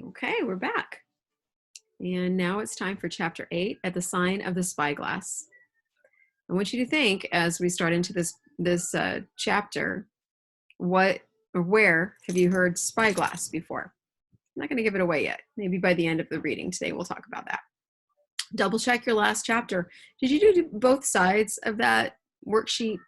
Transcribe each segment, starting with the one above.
Okay, we're back. And now it's time for chapter 8, At the Sign of the Spyglass. I want you to think as we start into this chapter, what or where have you heard spyglass before? I'm not going to give it away yet. Maybe by the end of the reading today we'll talk about that. Double check your last chapter. Did you do both sides of that worksheet?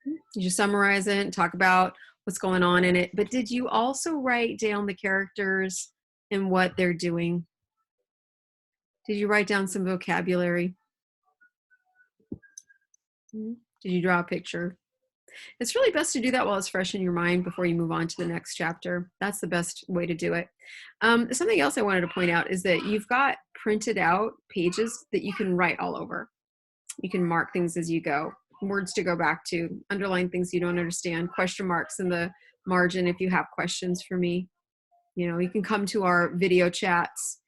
Did you summarize it and talk about what's going on in it? But did you also write down the characters and what they're doing? Did you write down some vocabulary? Did you draw a picture? It's really best to do that while it's fresh in your mind before you move on to the next chapter. That's the best way to do it. Something else I wanted to point out is that you've got printed out pages that you can write all over. You can mark things as you go, words to go back to, underline things you don't understand, question marks in the margin if you have questions for me. You know, you can come to our video chats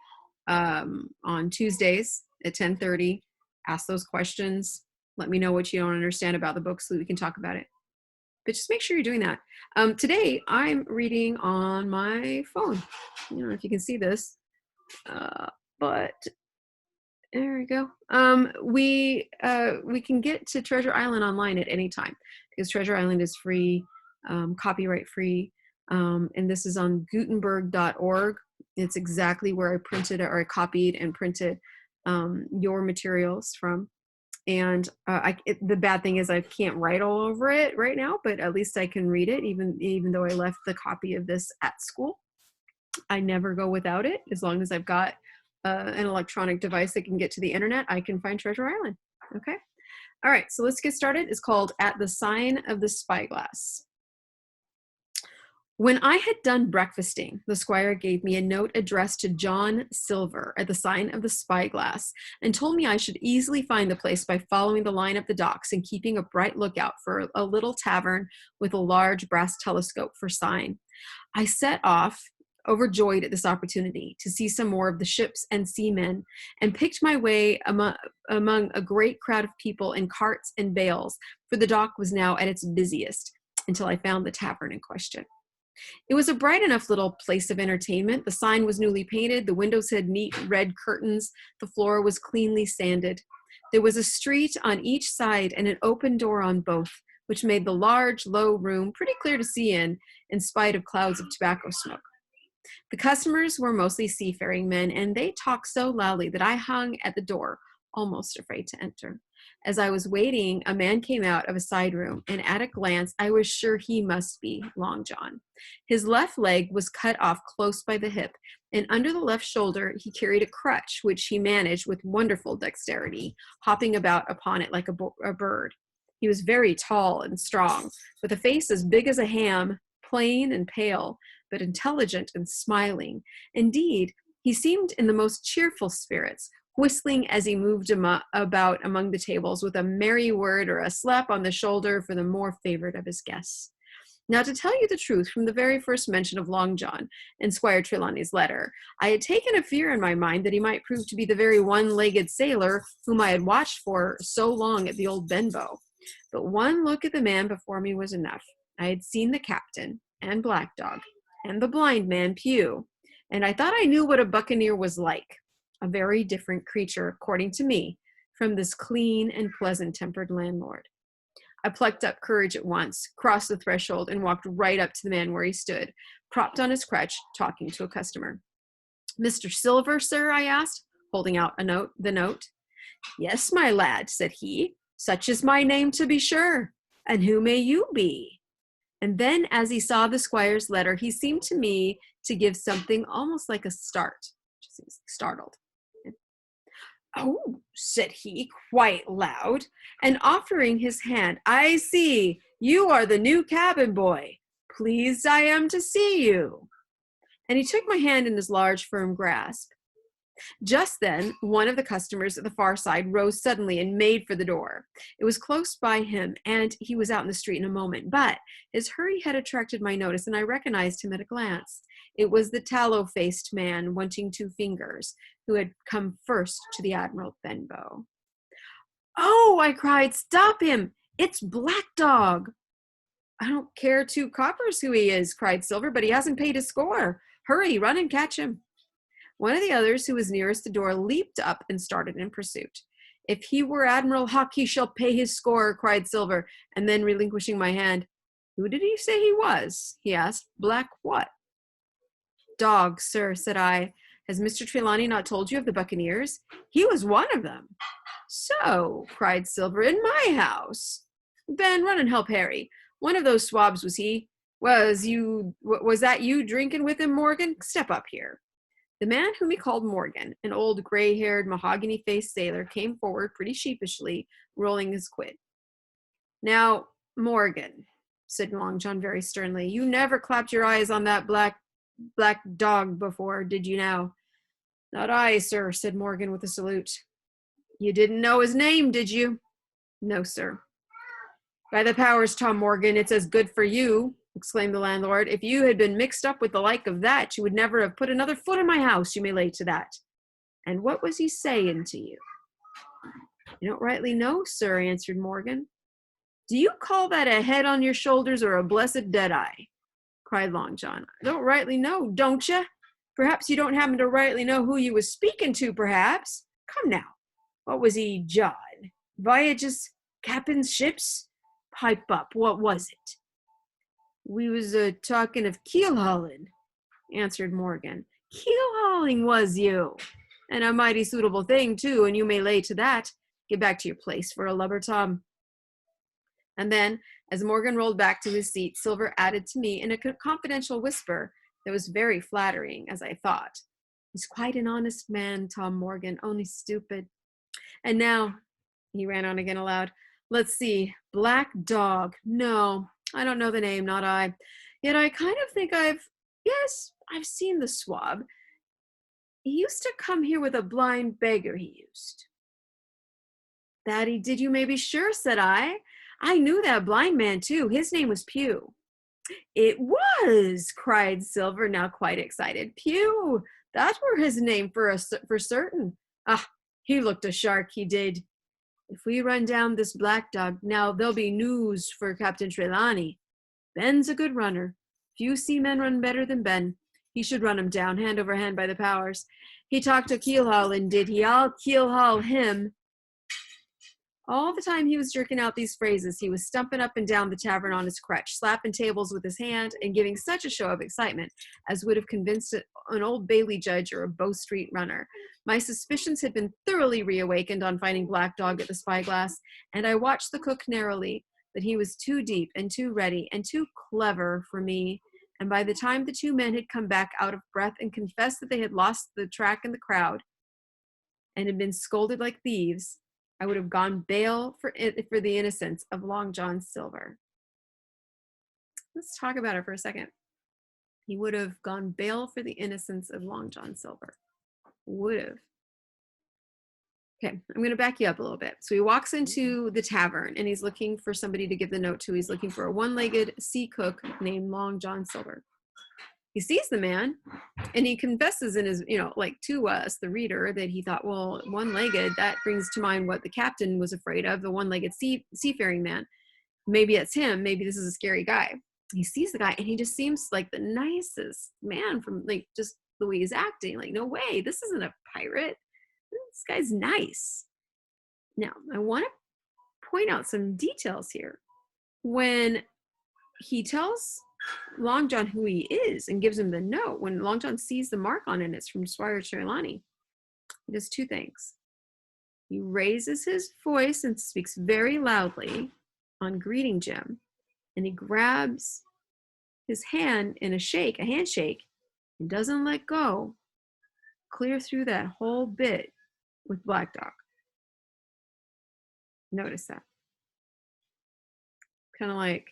on Tuesdays at 10:30, ask those questions. Let me know what you don't understand about the book so that we can talk about it. But just make sure you're doing that. Today, I'm reading on my phone. I don't know if you can see this, but there we go. We can get to Treasure Island online at any time because Treasure Island is free, copyright free, and this is on Gutenberg.org. It's exactly where I printed or I copied and printed your materials from. And the bad thing is I can't write all over it right now, but at least I can read it, even though I left the copy of this at school. I never go without it. As long as I've got an electronic device that can get to the internet, I can find Treasure Island. Okay. All right, so let's get started. It's called At the Sign of the Spyglass. When I had done breakfasting, the squire gave me a note addressed to John Silver at the Sign of the Spyglass and told me I should easily find the place by following the line up the docks and keeping a bright lookout for a little tavern with a large brass telescope for sign. I set off, overjoyed at this opportunity to see some more of the ships and seamen, and picked my way among a great crowd of people in carts and bales, for the dock was now at its busiest, until I found the tavern in question. It was a bright enough little place of entertainment. The sign was newly painted. The windows had neat red curtains. The floor was cleanly sanded. There was a street on each side and an open door on both, which made the large, low room pretty clear to see in spite of clouds of tobacco smoke. The customers were mostly seafaring men, and they talked so loudly that I hung at the door, almost afraid to enter. As I was waiting, a man came out of a side room, and at a glance, I was sure he must be Long John. His left leg was cut off close by the hip, and under the left shoulder, he carried a crutch, which he managed with wonderful dexterity, hopping about upon it like a bird. He was very tall and strong, with a face as big as a ham, plain and pale, but intelligent and smiling. Indeed, he seemed in the most cheerful spirits, whistling as he moved about among the tables with a merry word or a slap on the shoulder for the more favored of his guests. Now, to tell you the truth, from the very first mention of Long John in Squire Trelawney's letter, I had taken a fear in my mind that he might prove to be the very one-legged sailor whom I had watched for so long at the old Benbow. But one look at the man before me was enough. I had seen the captain and Black Dog and the blind man Pew, and I thought I knew what a buccaneer was like. A very different creature, according to me, from this clean and pleasant-tempered landlord. I plucked up courage at once, crossed the threshold, and walked right up to the man where he stood, propped on his crutch, talking to a customer. "Mr. Silver, sir?" I asked, holding out the note. "Yes, my lad," said he. "Such is my name, to be sure. And who may you be?" And then, as he saw the squire's letter, he seemed to me to give something almost like a start. Just seems startled. "Oh," said he, quite loud, and offering his hand, "I see, you are the new cabin boy. Pleased I am to see you." And he took my hand in his large, firm grasp. Just then, one of the customers at the far side rose suddenly and made for the door. It was close by him, and he was out in the street in a moment, but his hurry had attracted my notice, and I recognized him at a glance. It was the tallow-faced man wanting 2 fingers, who had come first to the Admiral Benbow. "Oh," I cried, "stop him! It's Black Dog." "I don't care 2 coppers who he is," cried Silver, "but he hasn't paid his score. Hurry, run and catch him." One of the others, who was nearest the door, leaped up and started in pursuit. If he were Admiral Huck, he shall pay his score, cried Silver, and then relinquishing my hand, who did he say he was? He asked. Black what? Dog, sir, said I. Has Mr. Trelawney not told you of the buccaneers? He was one of them. So, cried Silver, in my house. Ben, run and help Harry. One of those swabs was he. Was that you drinking with him, Morgan? Step up here. The man whom he called Morgan, an old gray-haired, mahogany-faced sailor, came forward pretty sheepishly, rolling his quid. Now, Morgan, said Long John very sternly, you never clapped your eyes on that black dog before, did you now? Not I, sir, said Morgan with a salute. You didn't know his name, did you? No, sir. By the powers, Tom Morgan, it's as good for you, exclaimed the landlord. If you had been mixed up with the like of that, you would never have put another foot in my house, you may lay to that. And what was he saying to you? I don't rightly know, sir, answered Morgan. Do you call that a head on your shoulders or a blessed dead-eye? Cried Long John. I don't rightly know, don't you? Perhaps you don't happen to rightly know who you was speaking to, perhaps. Come now, what was he, John? Voyages, captains, ships? Pipe up, what was it? We was talking of keel-hauling, answered Morgan. Keel-hauling was you? And a mighty suitable thing, too, and you may lay to that. Get back to your place for a lubber, Tom. And then, as Morgan rolled back to his seat, Silver added to me in a confidential whisper that was very flattering, as I thought. He's quite an honest man, Tom Morgan, only stupid. And now, he ran on again aloud, let's see, Black Dog. No, I don't know the name, not I. Yet I kind of think I've seen the swab. He used to come here with a blind beggar, he used. That he did, you may be sure, said I. I knew that blind man, too. His name was Pew. It was, cried Silver, now quite excited. Pew, that were his name for certain. Ah, he looked a shark, he did. If we run down this Black Dog, now there'll be news for Captain Trelawney. Ben's a good runner. Few seamen run better than Ben. He should run him down, hand over hand by the powers. He talked to keel-hauling, did he? I'll keel-haul him. All the time he was jerking out these phrases, he was stumping up and down the tavern on his crutch, slapping tables with his hand, and giving such a show of excitement as would have convinced an Old Bailey judge or a Bow Street runner. My suspicions had been thoroughly reawakened on finding Black Dog at the spyglass, and I watched the cook narrowly, but he was too deep and too ready and too clever for me, and by the time the two men had come back out of breath and confessed that they had lost the track in the crowd and had been scolded like thieves, I would have gone bail for the innocence of Long John Silver. Let's talk about it for a second. He would have gone bail for the innocence of Long John Silver. Would have. Okay, I'm going to back you up a little bit. So he walks into the tavern and he's looking for somebody to give the note to. He's looking for a one-legged sea cook named Long John Silver. He sees the man and he confesses in his, like to us, the reader, that he thought, well, one-legged, that brings to mind what the captain was afraid of, the one-legged seafaring man. Maybe it's him. Maybe this is a scary guy. He sees the guy and he just seems like the nicest man from like just the way he's acting. Like, no way, this isn't a pirate. This guy's nice. Now, I want to point out some details here. When he tells Long John who he is and gives him the note, when Long John sees the mark on it, it's from Squire Trelawney, he does two things. He raises his voice and speaks very loudly on greeting Jim, and he grabs his hand in a handshake, and doesn't let go clear through that whole bit with Black Dog. Notice that. Kind of like,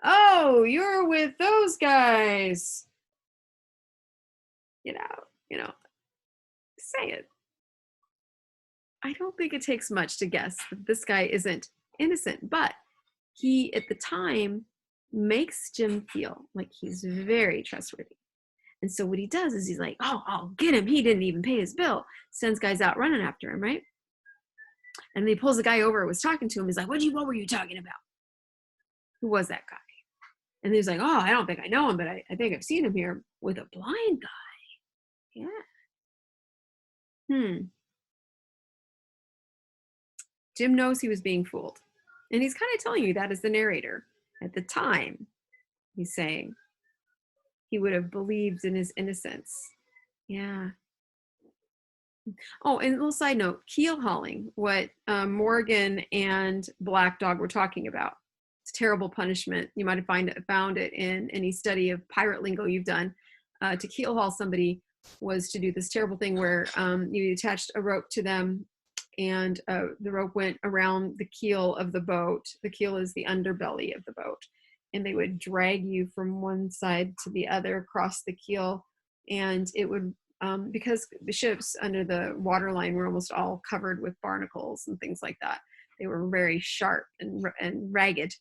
oh, you're with those guys. Say it. I don't think it takes much to guess that this guy isn't innocent, but he, at the time, makes Jim feel like he's very trustworthy. And so what he does is he's like, oh, I'll get him. He didn't even pay his bill. Sends guys out running after him, right? And then he pulls the guy over who was talking to him. He's like, what were you talking about? Who was that guy? And he's like, oh, I don't think I know him, but I think I've seen him here with a blind guy. Yeah. Hmm. Jim knows he was being fooled. And he's kind of telling you that as the narrator. At the time, he's saying he would have believed in his innocence. Yeah. Oh, and a little side note, keel hauling, what Morgan and Black Dog were talking about. It's terrible punishment. You might have found it in any study of pirate lingo you've done. To keel haul somebody was to do this terrible thing where you attached a rope to them and the rope went around the keel of the boat. The keel is the underbelly of the boat. And they would drag you from one side to the other across the keel. And it would because the ships under the waterline were almost all covered with barnacles and things like that. They were very sharp and ragged,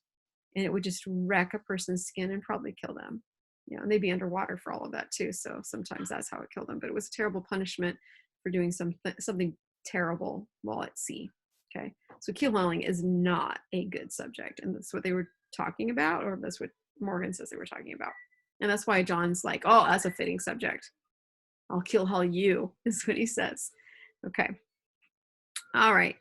and it would just wreck a person's skin and probably kill them. You know, and they'd be underwater for all of that too. So sometimes that's how it killed them. But it was a terrible punishment for doing something terrible while at sea. Okay, so keel hauling is not a good subject, and that's what they were talking about, or that's what Morgan says they were talking about, and that's why John's like, "Oh, that's a fitting subject. I'll keel haul you," is what he says. Okay. All right.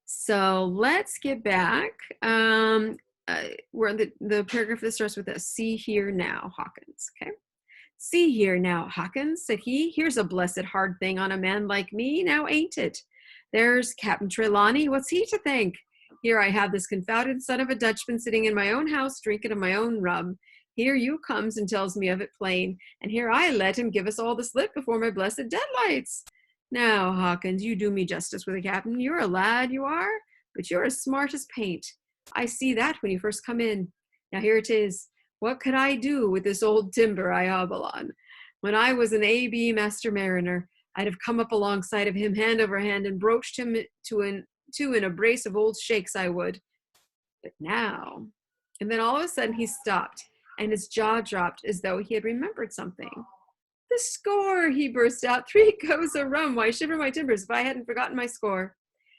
So let's get back. We're in the paragraph that starts with this. "See here now, Hawkins." Okay. "See here now, Hawkins," said he. "Here's a blessed hard thing on a man like me, now ain't it? There's Captain Trelawney. What's he to think? Here I have this confounded son of a Dutchman sitting in my own house, drinking of my own rum. Here you comes and tells me of it plain, and here I let him give us all the slip before my blessed deadlights. Now, Hawkins, you do me justice with a captain. You're a lad, you are, but you're as smart as paint. I see that when you first come in. Now here it is. What could I do with this old timber I hobble on? When I was an A.B. master mariner, I'd have come up alongside of him hand over hand and broached him in a brace of old shakes, I would. But now," and then all of a sudden he stopped and his jaw dropped as though he had remembered something. "The score," he burst out. "3 goes of rum. Why, shiver my timbers if I hadn't forgotten my score."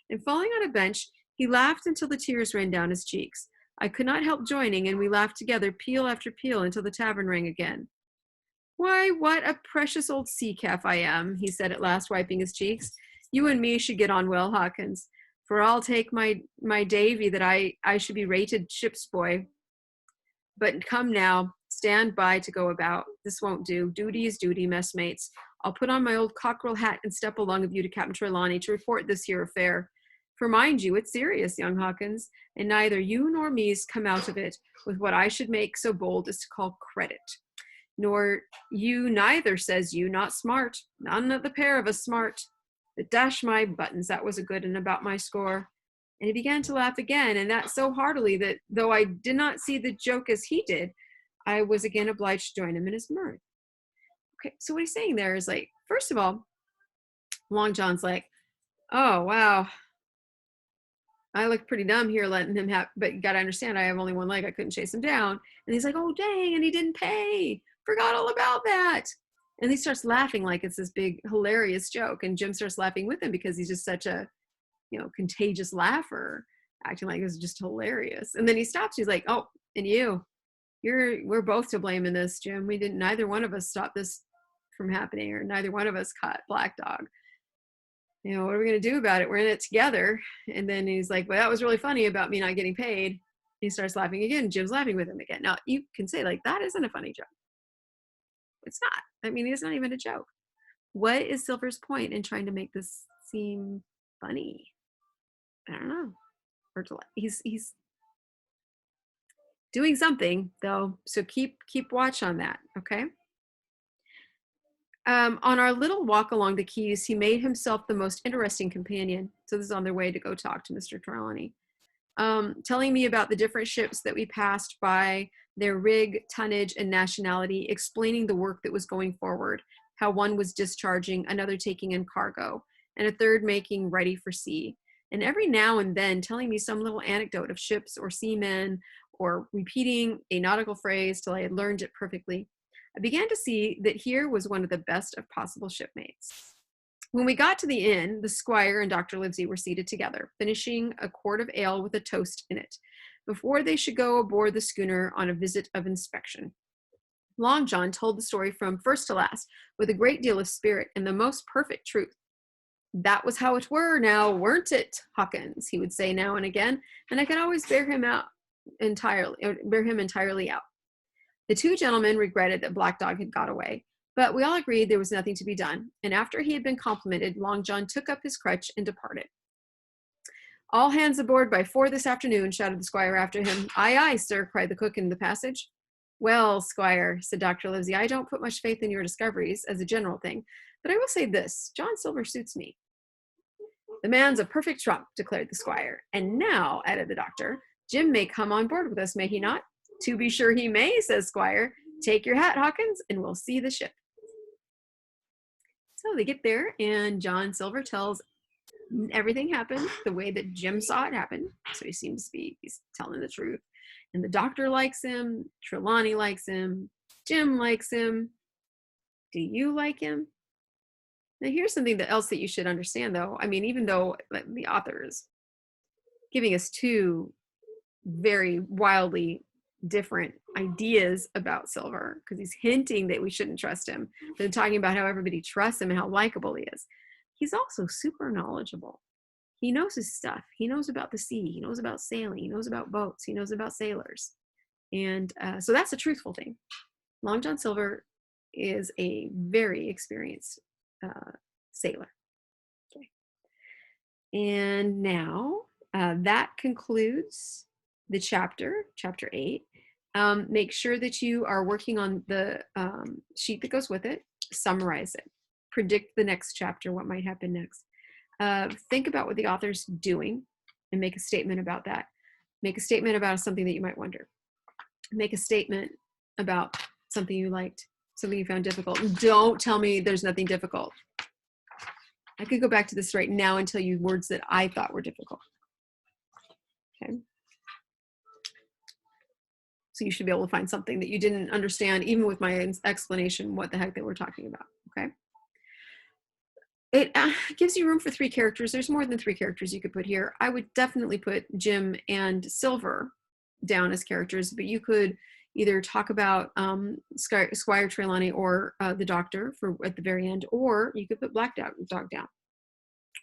And falling on a bench, he laughed until the tears ran down his cheeks. I could not help joining, and we laughed together, peal after peal, until the tavern rang again. "Why, what a precious old sea calf I am," he said at last, wiping his cheeks. "You and me should get on well, Hawkins, for I'll take my Davy that I should be rated ship's boy. But come now, stand by to go about. This won't do. Duty is duty, messmates. I'll put on my old cockerel hat and step along of you to Captain Trelawney to report this here affair. For mind you, it's serious, young Hawkins, and neither you nor me's come out of it with what I should make so bold as to call credit. Nor you neither, says you, not smart. None of the pair of us smart. But dash my buttons, that was a good one about my score." And he began to laugh again, and that so heartily that though I did not see the joke as he did, I was again obliged to join him in his mirth. Okay, so what he's saying there is like, first of all, Long John's like, "Oh, wow, I look pretty dumb here letting him have, but you got to understand, I have only one leg. I couldn't chase him down." And he's like, "Oh, dang, and he didn't pay. Forgot all about that." And he starts laughing like it's this big, hilarious joke. And Jim starts laughing with him because he's just such a, contagious laugher, acting like it's just hilarious. And then he stops. He's like, "Oh, and we're both to blame in this, Jim. Neither one of us stopped this from happening, or neither one of us caught Black Dog. What are we going to do about it? We're in it together." And then he's like, "Well, that was really funny about me not getting paid." He starts laughing again. Jim's laughing with him again. Now you can say like, that isn't a funny joke. It's not. I mean, it's not even a joke. What is Silver's point in trying to make this seem funny? I don't know. Or he's doing something though. So keep watch on that. Okay. On our little walk along the quays, he made himself the most interesting companion. So this is on their way to go talk to Mr. Trelawney. Telling me about the different ships that we passed by, their rig, tonnage, and nationality, explaining the work that was going forward, how one was discharging, another taking in cargo, and a third making ready for sea. And every now and then telling me some little anecdote of ships or seamen, or repeating a nautical phrase till I had learned it perfectly. I began to see that here was one of the best of possible shipmates. When we got to the inn, the squire and Dr. Livesey were seated together, finishing a quart of ale with a toast in it, before they should go aboard the schooner on a visit of inspection. Long John told the story from first to last with a great deal of spirit and the most perfect truth. That was how it were now, weren't it, Hawkins? He would say now and again, and I could always bear him entirely out. The two gentlemen regretted that Black Dog had got away, but we all agreed there was nothing to be done, and after he had been complimented, Long John took up his crutch and departed. All hands aboard by 4 this afternoon, shouted the squire after him. Aye, aye, sir, cried the cook in the passage. Well, squire, said Dr. Livesey, I don't put much faith in your discoveries as a general thing, but I will say this, John Silver suits me. The man's a perfect trump, declared the squire. And now, added the doctor, Jim may come on board with us, may he not? To be sure he may, says squire. Take your hat, Hawkins, and we'll see the ship. So they get there, and John Silver tells everything happened the way that Jim saw it happen. So he seems to be he's telling the truth. And the doctor likes him. Trelawney likes him. Jim likes him. Do you like him? Now, here's something else that you should understand, though. I mean, even though the author is giving us two very wildly different ideas about Silver, because he's hinting that we shouldn't trust him, but talking about how everybody trusts him and how likable he is. He's also super knowledgeable. He knows his stuff. He knows about the sea. He knows about sailing. He knows about boats. He knows about sailors. And so that's a truthful thing. Long John Silver is a very experienced sailor. Okay. And now that concludes the chapter 8. Make sure that you are working on the sheet that goes with it. Summarize it. Predict the next chapter, what might happen next. Think about what the author's doing and make a statement about that. Make a statement about something that you might wonder. Make a statement about something you liked, something you found difficult. Don't tell me there's nothing difficult. I could go back to this right now and tell you words that I thought were difficult. Okay. So you should be able to find something that you didn't understand, even with my explanation, what the heck they were talking about. Okay. It gives you room for 3 characters. There's more than 3 characters you could put here. I would definitely put Jim and Silver down as characters, but you could either talk about Squire Trelawney or the doctor for at the very end, or you could put Black Dog down,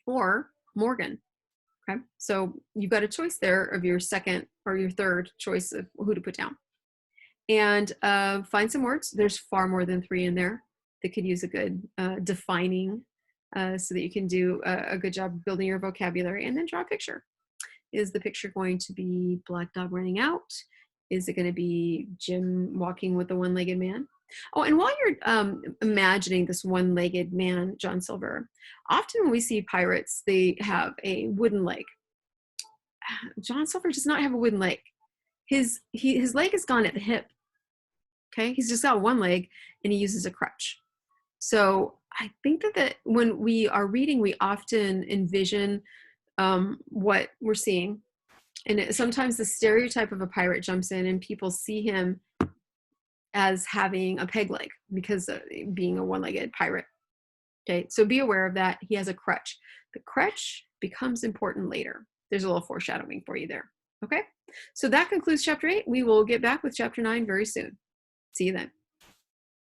or Morgan. Okay, so you've got a choice there of your second or your third choice of who to put down. And find some words. There's far more than 3 in there that could use a good defining so that you can do a good job building your vocabulary, and then draw a picture. Is the picture going to be Black Dog running out? Is it going to be Jim walking with the one-legged man? Oh, and while you're imagining this one-legged man, John Silver, often when we see pirates, they have a wooden leg. John Silver does not have a wooden leg. His leg is gone at the hip. Okay, he's just got one leg, and he uses a crutch. So I think that when we are reading, we often envision what we're seeing. And sometimes the stereotype of a pirate jumps in and people see him as having a peg leg because of being a one-legged pirate. Okay, so be aware of that. He has a crutch. The crutch becomes important later. There's a little foreshadowing for you there. Okay, so that concludes chapter 8. We will get back with chapter 9 very soon. See you then.